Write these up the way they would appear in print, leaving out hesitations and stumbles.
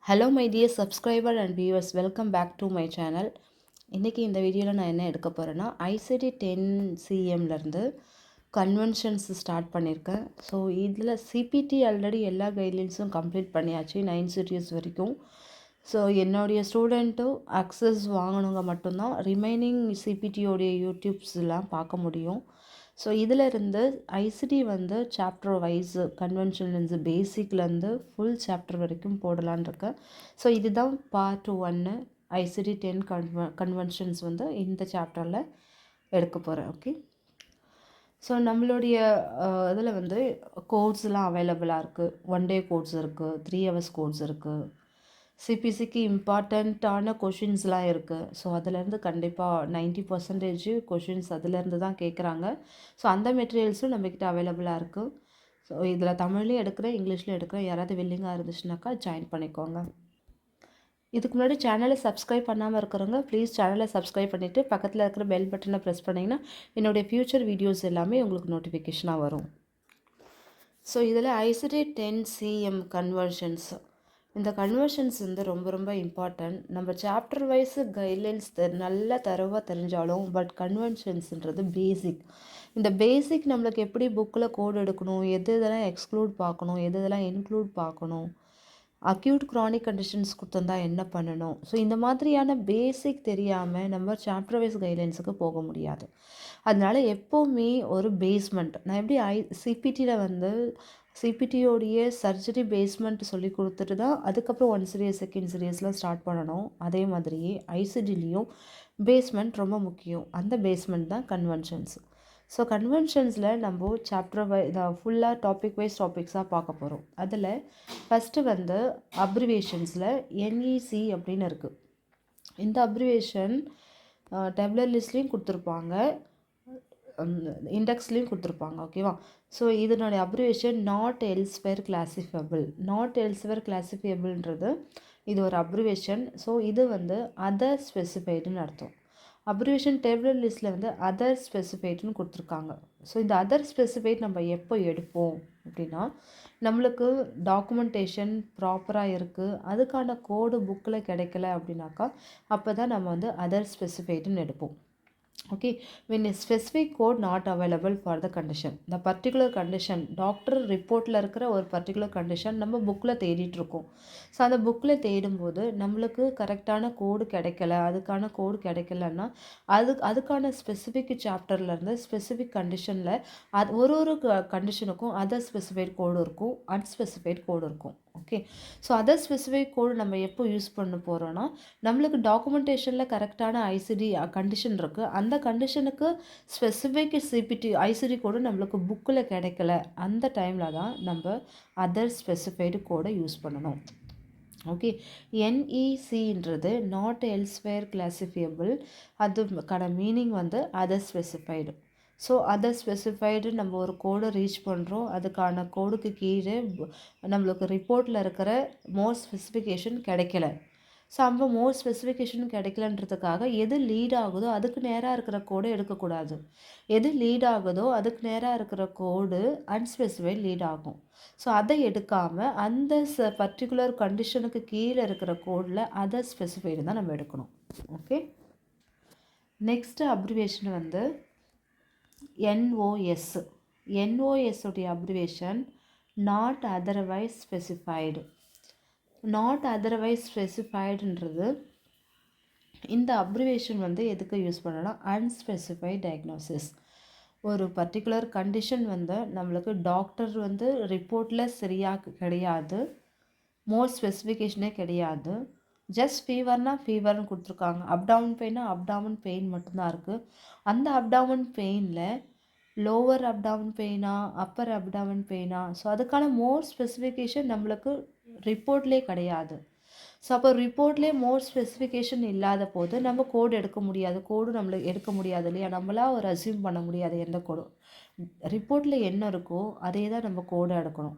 Hello my dear subscriber and viewers, welcome back to my channel. இன்றைக்கி இந்த வீடியோவில் நான் என்ன எடுக்க போகிறேன்னா ஐசிடி 10CMலேருந்து கன்வென்ஷன்ஸ் ஸ்டார்ட் பண்ணியிருக்கேன். ஸோ இதில் சிபிடி ஆல்ரெடி எல்லா கைட்லைன்ஸும் கம்ப்ளீட் பண்ணியாச்சு 9 சீரியஸ் வரைக்கும். ஸோ என்னுடைய ஸ்டூடெண்ட்டும் அக்சஸ் வாங்கினவங்க மட்டும்தான் ரிமைனிங் சிபிடியோடைய யூடியூப்ஸ்லாம் பார்க்க முடியும். ஸோ இதில் இருந்து ஐசிடி வந்து சாப்டர் வைஸ் கன்வென்ஷன்லேருந்து பேசிக்லேருந்து ஃபுல் சாப்டர் வரைக்கும் போடலான்னு இருக்கேன். ஸோ இதுதான் பார்ட் 1 ஐசிடி 10 கன்வென்ஷன்ஸ் வந்து இந்த சாப்டரில் எடுக்க போகிறேன். ஓகே, ஸோ நம்மளுடைய இதில் வந்து கோர்ஸ்லாம் அவைலபிளாக இருக்குது. 1 day கோர்ஸ் இருக்குது, 3 hours கோர்ஸ் இருக்குது. சிபிசிக்கு இம்பார்ட்டண்ட்டான கொஷின்ஸ்லாம் இருக்குது. ஸோ அதிலேருந்து கண்டிப்பாக 90% கொஷின்ஸ் அதிலேருந்து தான் கேட்குறாங்க. ஸோ அந்த மெட்டீரியல்ஸும் நம்மக்கிட்ட அவைலபிளாக இருக்குது. ஸோ இதில் தமிழ்லேயும் எடுக்கிறேன், இங்கிலீஷ்லேயும் எடுக்கிறேன். யாராவது வில்லிங்காக இருந்துச்சுனாக்கா ஜாயின் பண்ணிக்கோங்க. இதுக்கு முன்னாடி சேனலை சப்ஸ்கிரைப் பண்ணாமல் இருக்கிறவங்க ப்ளீஸ் சேனலை சப்ஸ்கிரைப் பண்ணிவிட்டு பக்கத்தில் இருக்கிற பெல் பட்டனை ப்ரெஸ் பண்ணிங்கன்னா என்னுடைய ஃப்யூச்சர் வீடியோஸ் எல்லாமே உங்களுக்கு நோட்டிஃபிகேஷனாக வரும். ஸோ இதில் ஐசிடி 10CM கன்வர்ஷன்ஸ், இந்த கன்வர்ஷன்ஸ் வந்து ரொம்ப ரொம்ப இம்பார்ட்டன்ட். நம்ம சாப்டர் வைஸ் கைட்லைன்ஸ் நல்லா தரவாக தெரிஞ்சாலும் பட் கன்வென்ஷன்ஸுன்றது பேசிக். இந்த பேசிக் நம்மளுக்கு எப்படி புக்கில் கோட் எடுக்கணும், எது இதெல்லாம் எக்ஸ்க்ளூட் பார்க்கணும், எது இதெல்லாம் இன்க்ளூட் பார்க்கணும், அக்யூட் க்ரானிக் கண்டிஷன்ஸ் கொடுத்துருந்தா என்ன பண்ணணும். ஸோ இந்த மாதிரியான பேசிக் தெரியாமல் நம்ம சாப்டர் வைஸ் கைட்லைன்ஸுக்கு போக முடியாது. அதனால் எப்போவுமே ஒரு பேஸ்மெண்ட், நான் எப்படி சிபிடியில் வந்து சிபிடியோடைய சர்ஜரி பேஸ்மெண்ட் சொல்லி கொடுத்துட்டு தான் அதுக்கப்புறம் 1 series 2 seriesலாம் ஸ்டார்ட் பண்ணணும். அதே மாதிரியே ஐசிடிலையும் பேஸ்மெண்ட் ரொம்ப முக்கியம். அந்த பேஸ்மெண்ட் தான் கன்வென்ஷன்ஸ். ஸோ கன்வென்ஷன்ஸில் நம்ம சாப்டர் ஃபுல்லாக டாபிக் வைஸ் டாபிக்ஸாக பார்க்க போகிறோம். அதில் ஃபஸ்ட்டு வந்து அப்ரிவேஷன்ஸில் என்இசி அப்படின்னு இருக்குது. இந்த அப்ரிவேஷன் டேப்லர் லிஸ்ட்லேயும் கொடுத்துருப்பாங்க, இண்டெக்ஸ்லேயும் கொடுத்துருப்பாங்க. ஓகேவா? ஸோ இதனுடைய abbreviation not elsewhere classifiable. Not elsewhere கிளாசிஃபைபிள்ன்றது இது ஒரு அப்ரிவேஷன். ஸோ இது வந்து அதர் ஸ்பெசிஃபைடுன்னு அர்த்தம். அப்ரிவேஷன் டேபிள் லிஸ்ட்டில் வந்து அதர் ஸ்பெசிஃபைடுன்னு கொடுத்துருக்காங்க. ஸோ இந்த அதர் ஸ்பெசிஃபைட் நம்ம எப்போ எடுப்போம் அப்படின்னா, நம்மளுக்கு டாக்குமெண்டேஷன் ப்ராப்பராக இருக்குது, அதுக்கான கோடு புக்கில் கிடைக்கல அப்படின்னாக்கா அப்போ தான் நம்ம வந்து அதர் ஸ்பெசிஃபைடுன்னு எடுப்போம். Okay, when a specific code not available for the condition, the particular condition doctor ரிப்போர்ட்டில் இருக்கிற ஒரு பர்டிகுலர் கண்டிஷன் நம்ம புக்கில் தேடிட்டு இருக்கோம். ஸோ அந்த புக்கில் தேடும்போது நம்மளுக்கு கரெக்டான கோடு கிடைக்கல, அதுக்கான கோடு கிடைக்கலன்னா அதுக்கான ஸ்பெசிஃபிக் சாப்டர்லேருந்து ஸ்பெசிஃபிக் கண்டிஷனில் ஒரு கண்டிஷனுக்கும் அதர் ஸ்பெசிஃபைட் கோடு இருக்கும், அன்ஸ்பெசிஃபைட் கோடு இருக்கும். ஓகே, ஸோ அதர் ஸ்பெசிஃபிக் கோடு நம்ம எப்போ யூஸ் பண்ண போகிறோன்னா, நம்மளுக்கு டாக்குமெண்டேஷனில் கரெக்டான ஐசிடி கண்டிஷன் இருக்குது, அந்த கண்டிஷனுக்கு ஸ்பெசிஃபிக் சிபிடி ஐசிடி கோடு நம்மளுக்கு புக்கில் கிடைக்கல, அந்த டைமில் தான் நம்ம அதர் ஸ்பெசிஃபைடு கோடை யூஸ் பண்ணணும். ஓகே, என்இசின்றது நாட் எல்ஸ்வேர் கிளாசிஃபைபிள், அதுக்கான மீனிங் வந்து other specified. So other specified நம்ம ஒரு கோடை ரீச் பண்ணுறோம், அதுக்கான கோடுக்கு கீழே நம்மளுக்கு ரிப்போர்ட்டில் இருக்கிற மோர் ஸ்பெசிஃபிகேஷன் கிடைக்கல. ஸோ நம்ம மோர் ஸ்பெசிஃபிகேஷன் கிடைக்கலன்றதுக்காக எது லீட் ஆகுதோ அதுக்கு நேராக இருக்கிற கோடை எடுக்கக்கூடாது. எது லீட் ஆகுதோ அதுக்கு நேராக இருக்கிற கோடு அன்ஸ்பெசிஃபைட் லீட் ஆகும். ஸோ அதை எடுக்காமல் அந்த பர்டிகுலர் கண்டிஷனுக்கு கீழே இருக்கிற கோடில் அதர் ஸ்பெசிஃபைடு தான் நம்ம எடுக்கணும். ஓகே, நெக்ஸ்ட்டு அப்ரிவேஷன் வந்து என்ஓஎஸ். என்ஓஎஸ் உடைய abbreviation not otherwise specified. Not otherwise ஸ்பெசிஃபைடுன்றது இந்த அப்ரிவேஷன் வந்து எதுக்கு யூஸ் பண்ணலாம், அன்ஸ்பெசிஃபைட் டயக்னோசிஸ். ஒரு பர்டிகுலர் கண்டிஷன் வந்து நம்மளுக்கு டாக்டர் வந்து ரிப்போர்ட்டில் சரியாக கிடையாது, மோர் ஸ்பெசிஃபிகேஷனே கிடையாது, ஜஸ்ட் ஃபீவர்னால் ஃபீவர்னு கொடுத்துருக்காங்க, அப்டாமன் பெயின்னா அப்டாமன் பெயின் மட்டும்தான் இருக்குது. அந்த அப்டாமன் பெயினில் லோவர் அப்டாமன் பெயினா அப்பர் அப்டாமன் பெயினா, ஸோ அதுக்கான மோர் ஸ்பெசிஃபிகேஷன் நம்மளுக்கு ரிப்போர்ட்லேயே கிடையாது. ஸோ அப்போ ரிப்போர்ட்லேயே மோர் ஸ்பெசிஃபிகேஷன் இல்லாத போது நம்ம கோடு எடுக்க முடியாது, கோடு நம்மளுக்கு எடுக்க முடியாது இல்லையா, நம்மளாக ஒரு அசியூம் பண்ண முடியாது எந்த கோடும். ரிப்போர்ட்டில் என்ன இருக்கோ அதே தான் நம்ம கோடு எடுக்கணும்.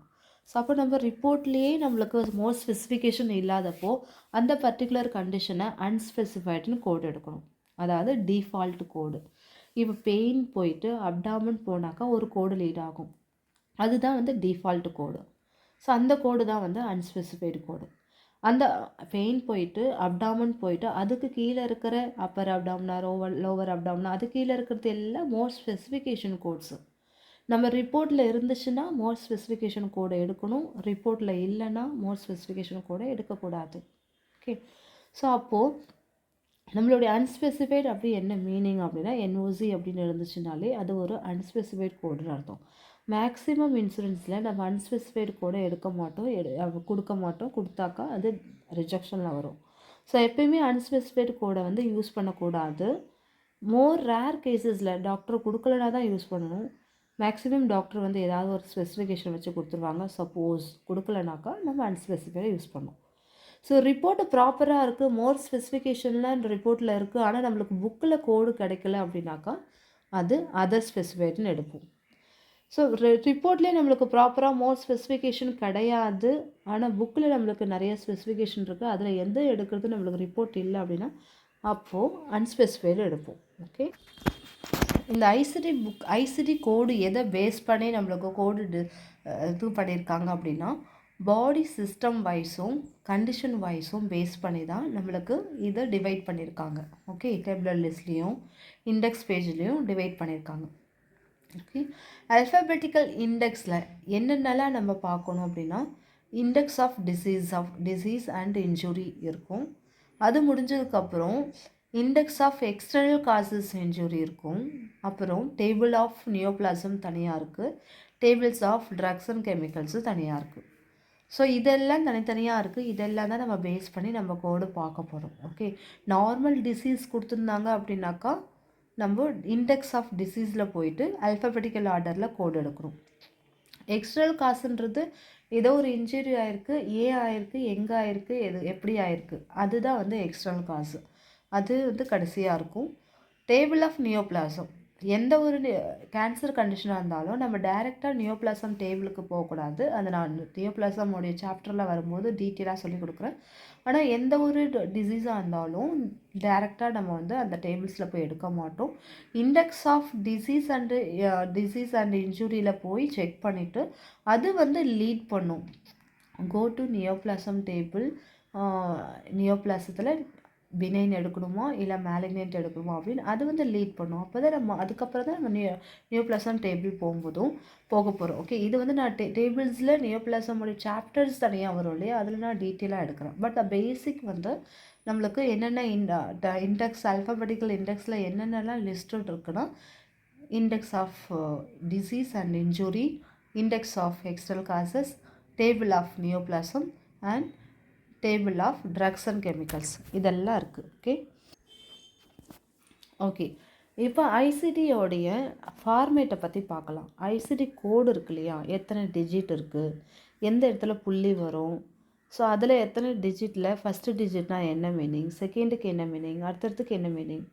ஸோ அப்போ நம்ம ரிப்போர்ட்லேயே நம்மளுக்கு மோர் ஸ்பெசிஃபிகேஷன் இல்லாதப்போ அந்த பர்டிகுலர் கண்டிஷனை அன்ஸ்பெசிஃபைடுன்னு கோடு எடுக்கணும், அதாவது டிஃபால்ட் கோடு. இப்போ பெயின் போயிட்டு அப்டாமன் போனாக்கா ஒரு கோடு லீட் ஆகும், அதுதான் வந்து டிஃபால்ட் கோடு. ஸோ அந்த கோடு தான் வந்து அன்ஸ்பெசிஃபைடு கோடு. அந்த பெயின் போயிட்டு அப்டாமன் போயிட்டு அதுக்கு கீழே இருக்கிற அப்பர் அப்டாமினா லோவர் அப்டாமினா அது கீழே இருக்கிறது எல்லாம் மோர் ஸ்பெசிஃபிகேஷன் கோட்ஸு. நம்ம ரிப்போர்ட்டில் இருந்துச்சுன்னா மோர் ஸ்பெசிஃபிகேஷன் கோடை எடுக்கணும், ரிப்போர்ட்டில் இல்லைன்னா மோர் ஸ்பெசிஃபிகேஷன் கோடை எடுக்கக்கூடாது. ஓகே, ஸோ அப்போது நம்மளுடைய அன்ஸ்பெசிஃபைட் அப்படி என்ன மீனிங் அப்படின்னா என்ஓசி அப்படின்னு இருந்துச்சுனாலே அது ஒரு அன்ஸ்பெசிஃபைட் கோடுன்னு அர்த்தம். மேக்ஸிமம் இன்சூரன்ஸில் நம்ம அன்ஸ்பெசிஃபைடு கோடை எடுக்க மாட்டோம், கொடுக்க மாட்டோம், கொடுத்தாக்கா அது ரிஜெக்ஷனில் வரும். ஸோ எப்பயுமே அன்ஸ்பெசிஃபைடு கோடை வந்து யூஸ் பண்ணக்கூடாது. மோர் ரேர் கேசஸில் டாக்டர் கொடுக்கலனா தான் யூஸ் பண்ணணும். மேக்ஸிமம் டாக்டர் வந்து ஏதாவது ஒரு ஸ்பெசிஃபிகேஷன் வச்சு கொடுத்துருவாங்க. சப்போஸ் கொடுக்கலனாக்கா நம்ம அன்ஸ்பெசிஃபைடாக யூஸ் பண்ணோம். ஸோ ரிப்போர்ட்டு ப்ராப்பராக இருக்குது, மோர் ஸ்பெசிஃபிகேஷன்லாம் ரிப்போர்ட்டில் இருக்குது, ஆனால் நம்மளுக்கு புக்கில் கோடு கிடைக்கல அப்படின்னாக்கா அது அதர் ஸ்பெசிஃபைடுன்னு எடுப்போம். ஸோ ரிப்போர்ட்லேயே நம்மளுக்கு ப்ராப்பராக மோர் ஸ்பெசிஃபிகேஷன் கிடையாது, ஆனால் புக்கில் நம்மளுக்கு நிறைய ஸ்பெசிஃபிகேஷன் இருக்குது, அதில் எந்த எடுக்கிறது நம்மளுக்கு ரிப்போர்ட் இல்லை அப்படின்னா அப்போது அன்ஸ்பெசிஃபைடு எடுப்போம். ஓகே, இந்த ஐசிடி கோடு எதை பேஸ் பண்ணி நம்மளுக்கு கோடு இது பண்ணியிருக்காங்க அப்படின்னா பாடி சிஸ்டம் வைஸும் கண்டிஷன் வைஸும் பேஸ் பண்ணி தான் நம்மளுக்கு இதை டிவைட் பண்ணியிருக்காங்க. ஓகே, டேபிளர் லிஸ்ட்லேயும் இண்டெக்ஸ் பேஜ்லேயும் டிவைட் பண்ணியிருக்காங்க. ஓகே, அல்ஃபபெட்டிக்கல் இண்டெக்ஸில் என்னென்னலாம் நம்ம பார்க்கணும் அப்படின்னா index of disease and injury இருக்கும். அது முடிஞ்சதுக்கப்புறம் index of external causes injury இருக்கும். அப்புறம் டேபிள் ஆஃப் நியோபிளாசம் தனியாக இருக்குது, tables of drugs and chemicals தனியாக இருக்குது. ஸோ இதெல்லாம் தனித்தனியாக இருக்குது. இதெல்லாம் தான் நம்ம பேஸ் பண்ணி நம்ம கோடு பார்க்க போகிறோம். ஓகே, நார்மல் டிசீஸ் கொடுத்துருந்தாங்க அப்படின்னாக்கா நம்ம இண்டெக்ஸ் ஆஃப் டிசீஸில் போயிட்டு அல்ஃபபெட்டிக்கல் ஆர்டரில் கோடு எடுக்கிறோம். எக்ஸ்டர்னல் காசுன்றது ஏதோ ஒரு இன்ஜுரி ஆகிருக்கு, ஆகிருக்கு, எங்கே ஆகிருக்கு, எப்படி ஆகிருக்கு, அதுதான் வந்து எக்ஸ்டர்னல் காசு. அது வந்து கடைசியாக இருக்கும். டேபிள் ஆஃப் நியோபிளாசம், எந்த ஒரு கேன்சர் கண்டிஷனாக இருந்தாலும் நம்ம டைரெக்டாக நியோபிளாசம் டேபிளுக்கு போகக்கூடாது. அது நான் நியோபிளாசமோடைய சாப்டரில் வரும்போது டீட்டெயிலாக சொல்லி கொடுக்குறேன். ஆனால் எந்த ஒரு டிசீஸாக இருந்தாலும் டைரெக்டாக நம்ம வந்து அந்த டேபிள்ஸில் போய் எடுக்க மாட்டோம். இண்டெக்ஸ் ஆஃப் டிசீஸ் அண்ட் இன்ஜுரியில் போய் செக் பண்ணிவிட்டு அது வந்து லீட் பண்ணும். கோ டு நியோபிளாசம் டேபிள், நியோபிளாசத்தில் பினைன் எடுக்கணுமா இல்லை மேலிக்னன்ட் எடுக்கணுமா அப்படின்னு அது வந்து லீட் பண்ணும். அப்போ தான் நம்ம அதுக்கப்புறம் தான் நம்ம நியோபிளாசம் டேபிள் போக போகிறோம். ஓகே, இது வந்து நான் டேபிள்ஸில் நியோபிளாசமோடைய சாப்டர்ஸ் தனியாக வரும் இல்லையா, அதில் நான் டீட்டெயிலாக எடுக்கிறேன். பட் பேசிக் வந்து நம்மளுக்கு என்னென்ன இண்டெக்ஸ் அல்ஃபபெட்டிக்கல் இண்டெக்ஸில் என்னென்னலாம் லிஸ்டட் இருக்குன்னா index of disease and injury, index of external causes, table of neoplasm and table of drugs and chemicals, இதெல்லாம் இருக்குது. ஓகே, இப்போ ஐசிடியோடைய ஃபார்மேட்டை பற்றி பார்க்கலாம். ஐசிடி கோடு இருக்கு இல்லையா, எத்தனை டிஜிட் இருக்குது, எந்த இடத்துல புள்ளி வரும், ஸோ அதில் எத்தனை டிஜிட்டில் ஃபஸ்ட்டு டிஜிட்னால் என்ன மீனிங், செகண்டுக்கு என்ன மீனிங், அடுத்தடுத்துக்கு என்ன மீனிங்,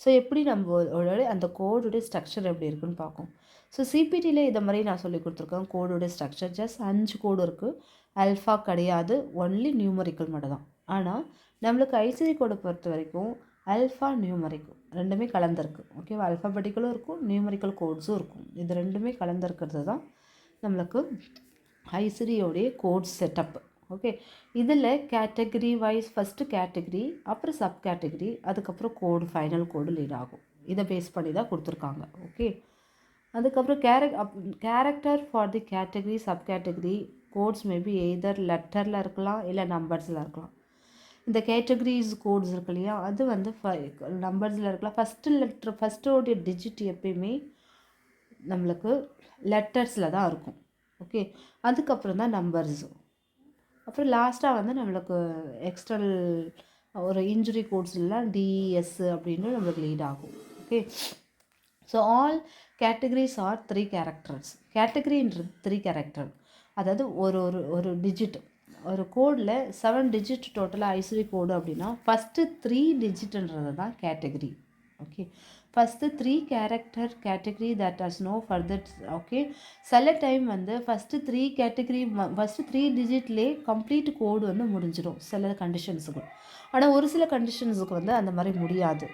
ஸோ எப்படி நம்மளோட அந்த கோடுடைய ஸ்ட்ரக்சர் எப்படி இருக்குன்னு பார்க்கும். ஸோ சிபிடியில் இதை மாதிரி நான் சொல்லி கொடுத்துருக்கேன். கோடுடைய ஸ்ட்ரக்சர் ஜஸ்ட் 5 கோடு இருக்குது. அல்ஃபா கிடையாது, ஒன்லி நியூமரிக்கல் மட்டும் தான். ஆனால் நம்மளுக்கு ஐசிடி கோடை பொறுத்த வரைக்கும் அல்ஃபா நியூமரிக்கல் ரெண்டுமே கலந்துருக்கு. ஓகேவா, அல்ஃபாபெட்டிக்கலும் இருக்கும், நியூமரிக்கல் கோட்ஸும் இருக்கும். இது ரெண்டுமே கலந்துருக்கிறது தான் நம்மளுக்கு ஐசிடியோடைய கோட் செட்டப். ஓகே, இதில் கேட்டகரி வைஸ் ஃபஸ்ட்டு கேட்டகரி, அப்புறம் சப் கேட்டகரி, அதுக்கப்புறம் கோடு, ஃபைனல் கோடு லீட் ஆகும். இதை பேஸ் பண்ணி தான் கொடுத்துருக்காங்க. ஓகே, அதுக்கப்புறம் character for the category sub category codes maybe either லெட்டரில் இருக்கலாம் இல்லை நம்பர்ஸில் இருக்கலாம். இந்த கேட்டகரிஸ் கோட்ஸ் இருக்கு இல்லையா, அது வந்து நம்பர்ஸில் இருக்கலாம். ஃபஸ்ட்டோடைய டிஜிட் எப்பயுமே நம்மளுக்கு லெட்டர்ஸில் தான் இருக்கும். ஓகே, அதுக்கப்புறம் தான் நம்பர்ஸு, அப்புறம் லாஸ்ட்டாக வந்து நம்மளுக்கு எக்ஸ்டர்னல் ஒரு இன்ஜுரி கோட்ஸ்லாம் டிஎஸ் அப்படின்னு நம்மளுக்கு லீட் ஆகும். Okay, so all categories are 3 characters. கேட்டகரின்றது 3 கேரக்டர், அதாவது ஒரு டிஜிட், ஒரு கோடில் 7 டிஜிட் டோட்டலாக ஐசிடி கோடு அப்படின்னா ஃபஸ்ட்டு 3 டிஜிட்ன்றது தான் category. Okay, first 3 category that has no further. Okay, சில டைம் வந்து ஃபஸ்ட்டு 3 டிஜிட்லேயே கம்ப்ளீட் கோடு வந்து முடிஞ்சிடும் சில கண்டிஷன்ஸுக்கு. ஆனால் ஒரு சில கண்டிஷன்ஸுக்கு வந்து அந்த மாதிரி முடியாது.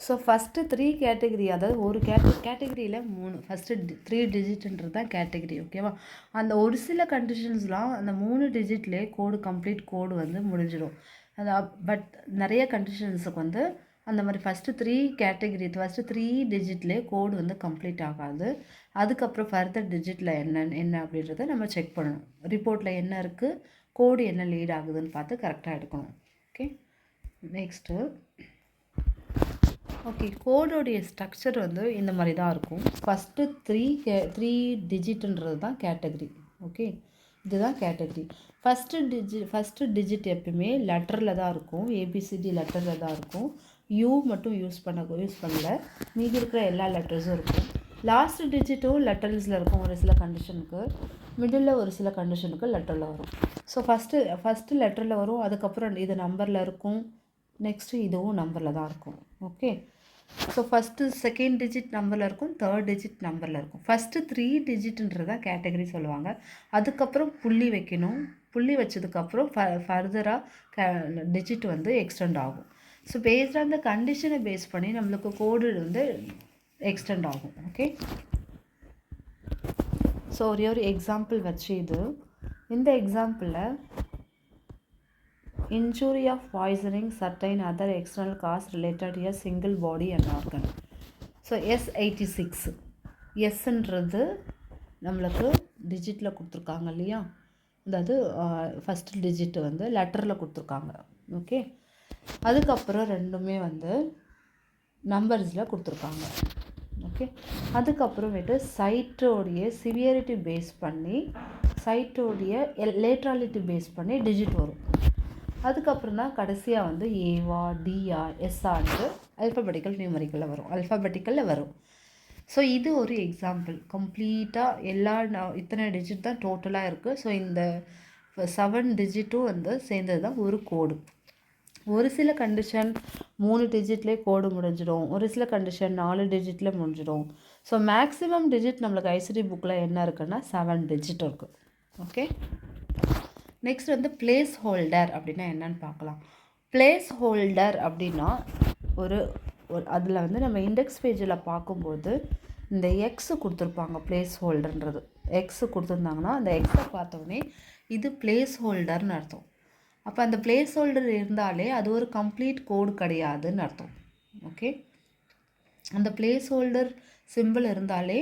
ஸோ ஃபஸ்ட்டு 3 கேட்டகரி, அதாவது ஒரு கேட்டகரியில் 3 ஃபஸ்ட்டு 3 டிஜிட்ன்றது தான் கேட்டகரி. ஓகேவா? அந்த ஒரு சில கண்டிஷன்ஸ்லாம் அந்த 3 டிஜிட்லேயே கம்ப்ளீட் கோடு வந்து முடிஞ்சிடும். அது பட் நிறைய கண்டிஷன்ஸுக்கு வந்து அந்த மாதிரி ஃபஸ்ட்டு 3 டிஜிட்லேயே கோடு வந்து கம்ப்ளீட் ஆகாது. அதுக்கப்புறம் ஃபர்தர் டிஜிட்டில் என்ன அப்படின்றத நம்ம செக் பண்ணணும். ரிப்போர்ட்டில் என்ன இருக்குது, கோடு என்ன லீட் ஆகுதுன்னு பார்த்து கரெக்டாக எடுக்கணும். ஓகே, நெக்ஸ்ட்டு கோடோடைய ஸ்ட்ரக்சர் வந்து இந்த மாதிரி தான் இருக்கும். ஃபஸ்ட்டு 3 டிஜிட்ன்றது தான் கேட்டகரி. ஓகே, இதுதான் கேட்டகரி. ஃபஸ்ட்டு டிஜிட் எப்பயுமே லெட்டரில் தான் இருக்கும், ஏபிசிடி லெட்டரில் தான் இருக்கும். யூ மட்டும் யூஸ் பண்ணல, மீதி இருக்கிற எல்லா லெட்டர்ஸும் இருக்கும். லாஸ்ட் டிஜிட்டும் லெட்டர்ஸில் இருக்கும் ஒரு சில கண்டிஷனுக்கு, மிடில் ஒரு சில கண்டிஷனுக்கு லெட்டரில் வரும். ஸோ ஃபஸ்ட்டு லெட்டரில் வரும், அதுக்கப்புறம் இது நம்பரில் இருக்கும், நெக்ஸ்ட்டு இதுவும் நம்பரில் தான் இருக்கும். Okay, so first second digit நம்பரில் இருக்கும், தேர்ட் டிஜிட் நம்பரில் இருக்கும். ஃபஸ்ட்டு 3 டிஜிட்ன்றது தான் கேட்டகரி சொல்லுவாங்க. அதுக்கப்புறம் புள்ளி வைக்கணும். புள்ளி வச்சதுக்கப்புறம் ஃபர்தராக டிஜிட் வந்து எக்ஸ்டெண்ட் ஆகும். ஸோ பேஸ்ட் ஆன் த கண்டிஷனை பேஸ் பண்ணி நம்மளுக்கு கோடு வந்து எக்ஸ்டெண்ட் ஆகும். ஓகே, ஸோ ஒரு எக்ஸாம்பிள் வச்சு இந்த எக்ஸாம்பிளில் injury of poisoning certain other external cause related to a single body and organ. So S86 எஸ்ன்றது நம்மளுக்கு டிஜிட்டில் கொடுத்துருக்காங்க இல்லையா, அதாவது ஃபஸ்ட்டு டிஜிட்டு வந்து லெட்டரில் கொடுத்துருக்காங்க. ஓகே, அதுக்கப்புறம் ரெண்டுமே வந்து நம்பர்ஸில் கொடுத்துருக்காங்க. ஓகே, அதுக்கப்புறமேட்டு சைட்டோடைய சிவியரிட்டி பேஸ் பண்ணி சைட்டோடைய லேட்ராலிட்டி பேஸ் பண்ணி டிஜிட் வரும். அதுக்கப்புறம் தான் கடைசியாக வந்து ஏவா டிஆ எஸ்ஆன்ட்டு அல்ஃபாபெட்டிக்கலில் வரும். ஸோ இது ஒரு எக்ஸாம்பிள். கம்ப்ளீட்டாக இத்தனை டிஜிட் தான் டோட்டலாக இருக்குது. ஸோ இந்த 7 டிஜிட்டும் வந்து சேர்ந்தது தான் ஒரு கோடு. ஒரு சில கண்டிஷன் 3 டிஜிட்லேயே கோடு முடிஞ்சிடும், ஒரு சில கண்டிஷன் 4 டிஜிட்டில் முடிஞ்சிடும். ஸோ மேக்ஸிமம் டிஜிட் நம்மளுக்கு ஐசிடி புக்கில் என்ன இருக்குன்னா 7 டிஜிட் இருக்குது. ஓகே, நெக்ஸ்ட் வந்து பிளேஸ் ஹோல்டர் அப்படின்னா என்னன்னு பார்க்கலாம். பிளேஸ் ஹோல்டர் அப்படின்னா அதில் வந்து நம்ம இண்டெக்ஸ் பேஜில் பார்க்கும்போது இந்த எக்ஸு கொடுத்துருப்பாங்க. பிளேஸ் ஹோல்டர்ன்றது எக்ஸு கொடுத்துருந்தாங்கன்னா அந்த எக்ஸை பார்த்தோன்னே இது பிளேஸ் ஹோல்டர்னு அர்த்தம். அப்போ அந்த பிளேஸ் ஹோல்டர் இருந்தாலே அது ஒரு கம்ப்ளீட் கோடு கிடையாதுன்னு அர்த்தம். ஓகே, அந்த பிளேஸ் ஹோல்டர் சிம்பிள் இருந்தாலே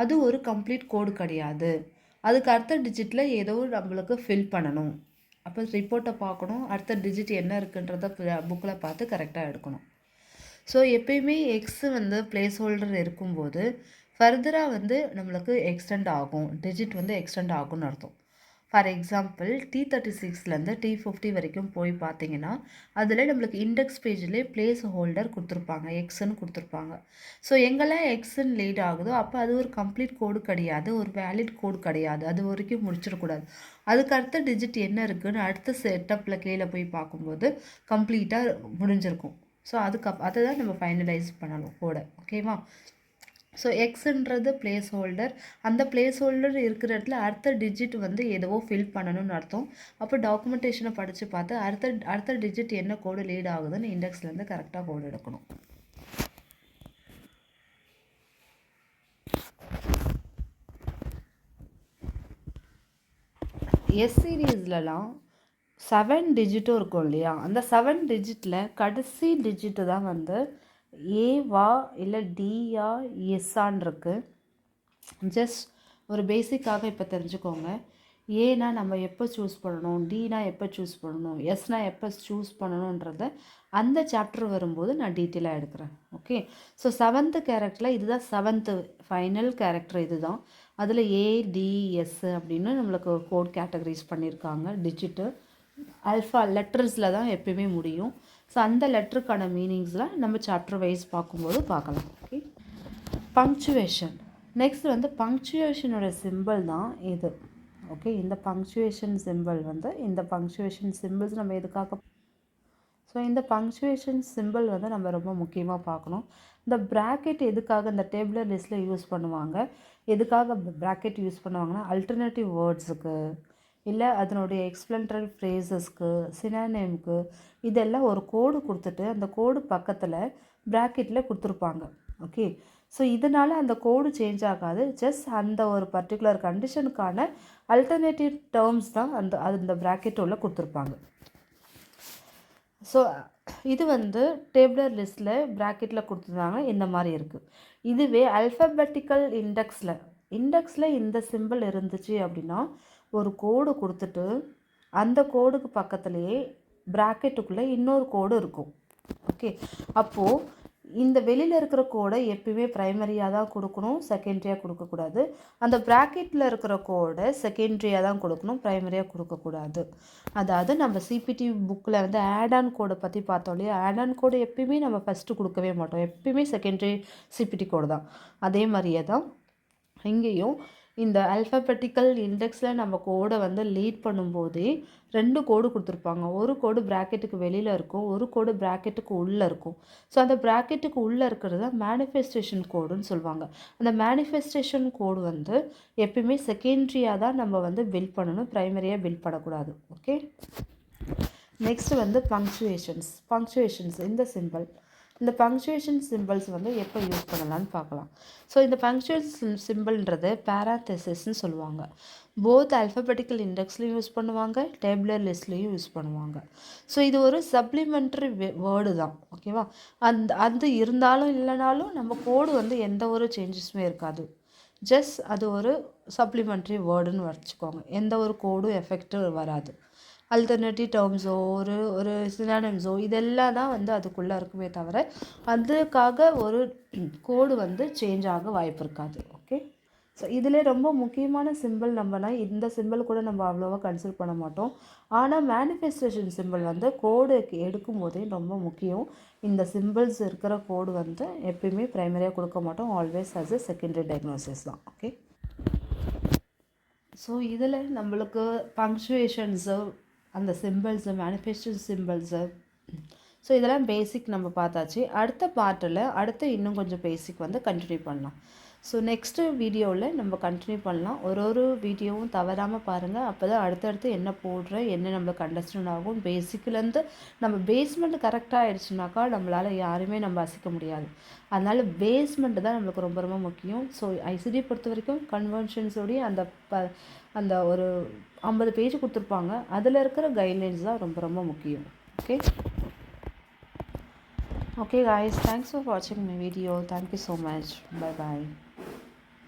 அது ஒரு கம்ப்ளீட் கோடு கிடையாது. அதுக்கு அடுத்த டிஜிட்டில் ஏதோ நம்மளுக்கு ஃபில் பண்ணணும். அப்போ ரிப்போர்ட்டை பார்க்கணும், அடுத்த டிஜிட் என்ன இருக்குன்றத புக்கில் பார்த்து கரெக்டாக எடுக்கணும். ஸோ எப்பயுமே எக்ஸு வந்து பிளேஸ் ஹோல்டர் இருக்கும்போது ஃபர்தராக வந்து நம்மளுக்கு எக்ஸ்டெண்ட் ஆகும், டிஜிட் வந்து எக்ஸ்டெண்ட் ஆகும்னு அர்த்தம். ஃபார் எக்ஸாம்பிள் T36லேருந்து T50 வரைக்கும் போய் பார்த்தீங்கன்னா அதில் நம்மளுக்கு இண்டெக்ஸ் பேஜ்லேயே பிளேஸ் ஹோல்டர் கொடுத்துருப்பாங்க, எக்ஸ்ன்னு கொடுத்துருப்பாங்க. ஸோ எங்கெல்லாம் எக்ஸ்ன்னு லீட் ஆகுதோ அப்போ அது ஒரு கம்ப்ளீட் கோடு கிடையாது, ஒரு வேலிட் கோடு கிடையாது, அது வரைக்கும் முடிச்சிடக்கூடாது. அதுக்கு அடுத்த டிஜிட் என்ன இருக்குதுன்னு அடுத்த செட்டப்பில் கீழே போய் பார்க்கும்போது கம்ப்ளீட்டாக முடிஞ்சிருக்கும். ஸோ அதை தான் நம்ம ஃபைனலைஸ் பண்ணணும் கோடை. ஓகேவா? ஸோ எக்ஸுன்றது பிளேஸ் ஹோல்டர், அந்த பிளேஸ் ஹோல்டர் இருக்கிற இடத்துல அடுத்த டிஜிட் வந்து எதுவோ ஃபில் பண்ணணும்னு அர்த்தம். அப்போ டாக்குமெண்டேஷனை படித்து பார்த்து அடுத்த டிஜிட் என்ன கோடு லீட் ஆகுதுன்னு இண்டெக்ஸ்லேருந்து கரெக்டாக கோடு எடுக்கணும். எஸ் சீரீஸ்லலாம் 7 டிஜிட்டும் இருக்கும் இல்லையா, அந்த 7 டிஜிட்டில் கடைசி டிஜிட்டு தான் வந்து ஏவா இல்லை டியா எஸ்ஸான் இருக்குது. ஜஸ்ட் ஒரு பேசிக்காக இப்போ தெரிஞ்சுக்கோங்க. ஏனா நம்ம எப்போ சூஸ் பண்ணணும், டினா எப்போ சூஸ் பண்ணணும், எஸ்னா எப்போ சூஸ் பண்ணணுன்றத அந்த சாப்டர் வரும்போது நான் டீட்டெயிலாக எடுக்கிறேன். ஓகே, ஸோ 7th கேரக்டரில் இதுதான் 7th ஃபைனல் கேரக்டர் இது தான். அதில் ஏடிஎஸ் அப்படின்னு நம்மளுக்கு கோட் கேட்டகரைஸ் பண்ணியிருக்காங்க. டிஜிட்டு லெட்டர்ஸில் தான் எப்பயுமே முடியும். ஸோ அந்த லெட்டருக்கான மீனிங்ஸில் நம்ம சாப்டர் வைஸ் பார்க்கும்போது பார்க்கலாம். Okay, punctuation. நெக்ஸ்ட் வந்து பங்க்சுவேஷனோட சிம்பிள் தான் இது. ஓகே, இந்த பங்க்சுவேஷன் சிம்பிள் வந்து சிம்பிள்ஸ் நம்ம எதுக்காக, ஸோ இந்த பங்க்சுவேஷன் சிம்பிள் வந்து நம்ம ரொம்ப முக்கியமாக பார்க்கணும். இந்த ப்ராக்கெட் எதுக்காக இந்த டேபிளர் லிஸ்ட்டில் யூஸ் பண்ணுவாங்க, எதுக்காக ப்ராக்கெட் யூஸ் பண்ணுவாங்கன்னா அல்டர்னேட்டிவ் வேர்ட்ஸுக்கு, இல்லை அதனுடைய எக்ஸ்பிளன்டரி ஃப்ரேசஸ்க்கு, சினானிம்க்கு, இதெல்லாம் ஒரு கோடு கொடுத்துட்டு அந்த கோடு பக்கத்தில் ப்ராக்கெட்டில் கொடுத்துருப்பாங்க. ஓகே, ஸோ இதனால் அந்த கோடு சேஞ்ச் ஆகாது. ஜஸ்ட் அந்த ஒரு பர்டிகுலர் கண்டிஷனுக்கான அல்டர்னேட்டிவ் டேர்ம்ஸ் தான் அந்த ப்ராக்கெட்டோட கொடுத்துருப்பாங்க. ஸோ இது வந்து டேபிளர் லிஸ்ட்டில் ப்ராக்கெட்டில் கொடுத்துருந்தாங்க, இந்த மாதிரி இருக்குது. இதுவே அல்ஃபபெட்டிக்கல் இண்டெக்ஸில் இந்த சிம்பிள் இருந்துச்சு அப்படின்னா ஒரு கோடு கொடுத்துட்டு அந்த கோடுக்கு பக்கத்துலேயே ப்ராக்கெட்டுக்குள்ளே இன்னொரு கோடு இருக்கும். ஓகே, அப்போது இந்த வெளியில் இருக்கிற கோடை எப்பயுமே ப்ரைமரியாக தான் கொடுக்கணும், செகண்ட்ரியாக கொடுக்கக்கூடாது. அந்த ப்ராக்கெட்டில் இருக்கிற கோடை செகண்ட்ரியாக தான் கொடுக்கணும், ப்ரைமரியாக கொடுக்கக்கூடாது. அதாவது நம்ம சிபிடி புக்கில் வந்து ஆட் ஆன் கோடை பற்றி பார்த்தோம் இல்லையா, ஆட் ஆன் கோடு எப்பயுமே நம்ம ஃபஸ்ட்டு கொடுக்கவே மாட்டோம், எப்பயுமே செகண்ட்ரி சிபிடி கோடு தான். அதே மாதிரியே தான் இங்கேயும் இந்த அல்ஃபபெட்டிக்கல் இண்டெக்ஸில் நம்ம கோடை வந்து லீட் பண்ணும்போதே 2 கோடு கொடுத்துருப்பாங்க. ஒரு கோடு ப்ராக்கெட்டுக்கு வெளியில் இருக்கும், ஒரு கோடு ப்ராக்கெட்டுக்கு உள்ளே இருக்கும். ஸோ அந்த ப்ராக்கெட்டுக்கு உள்ளே இருக்கிறது மேனிஃபெஸ்டேஷன் கோடுன்னு சொல்லுவாங்க. அந்த மேனிஃபெஸ்டேஷன் கோடு வந்து எப்பயுமே செகண்ட்ரியாக தான் நம்ம வந்து பில்ட் பண்ணணும், ப்ரைமரியாக பில்ட் பண்ணக்கூடாது. ஓகே, நெக்ஸ்ட் வந்து பங்க்சுவேஷன்ஸ். இந்த பங்க்சுவேஷன் சிம்பிள்ஸ் வந்து எப்போ யூஸ் பண்ணலான்னு பார்க்கலாம். ஸோ இந்த பங்க்சுவேஷன் சிம்பிள்ன்றது பேராந்தசிஸ்ன்னு சொல்லுவாங்க. போத் அல்ஃபபெட்டிக்கல் இண்டெக்ஸ்லையும் யூஸ் பண்ணுவாங்க, டேபிளர் லிஸ்ட்லேயும் யூஸ் பண்ணுவாங்க. ஸோ இது ஒரு சப்ளிமெண்ட்ரி வேர்டு தான். ஓகேவா, அது இருந்தாலும் இல்லைனாலும் நம்ம கோடு வந்து எந்த ஒரு சேஞ்சஸுமே இருக்காது. ஜஸ்ட் அது ஒரு சப்ளிமெண்ட்ரி வேர்டுன்னு வச்சுக்கோங்க, எந்த ஒரு கோடும் எஃபெக்டும் வராது. அல்டர்னேட்டிவ் டேர்ம்ஸோ ஒரு சினானிம்ஸோ இதெல்லாம் தான் வந்து அதுக்குள்ளே இருக்குமே தவிர அதுக்காக ஒரு கோடு வந்து சேஞ்ச் ஆக வாய்ப்பு இருக்காது. ஓகே, ஸோ இதில் ரொம்ப முக்கியமான சிம்பிள் நம்மனா இந்த சிம்பிள் கூட நம்ம அவ்வளோவா கன்சிடர் பண்ண மாட்டோம். ஆனால் மேனிஃபெஸ்டேஷன் சிம்பிள் வந்து கோடு எடுக்கும் போதே ரொம்ப முக்கியம். இந்த சிம்பிள்ஸ் இருக்கிற கோடு வந்து எப்பயுமே ப்ரைமரியாக கொடுக்க மாட்டோம், always as a secondary diagnosis தான். ஓகே, ஸோ இதில் நம்மளுக்கு பங்க்சுவேஷன்ஸு, அந்த சிம்பிள்ஸு, மேனிஃபெஸ்டேஷன் சிம்பிள்ஸு, ஸோ இதெல்லாம் பேசிக் நம்ம பார்த்தாச்சு. அடுத்த பார்ட்டில் இன்னும் கொஞ்சம் பேசிக் வந்து கண்டினியூ பண்ணலாம். ஸோ நெக்ஸ்ட்டு வீடியோவில் நம்ம கண்டினியூ பண்ணலாம். ஒரு வீடியோவும் தவறாமல் பாருங்கள், அப்போ தான் அடுத்தடுத்து என்ன போடுறேன், என்ன நம்மளுக்கு அண்டர்ஸ்டாண்ட் ஆகும். பேசிக்லேருந்து நம்ம பேஸ்மெண்ட் கரெக்டாக ஆகிடுச்சுனாக்கா நம்மளால் யாருமே நம்ம அசைக்க முடியாது. அதனால் பேஸ்மெண்ட்டு தான் நம்மளுக்கு ரொம்ப ரொம்ப முக்கியம். ஸோ ஐசிடி பொறுத்த வரைக்கும் கன்வென்ஷன்ஸோடைய அந்த ஒரு 50 பேஜ் கொடுத்துருப்பாங்க, அதில் இருக்கிற கைட்லைன்ஸ் தான் ரொம்ப ரொம்ப முக்கியம். Okay guys, thanks for watching my video. Thank you so much. Bye bye.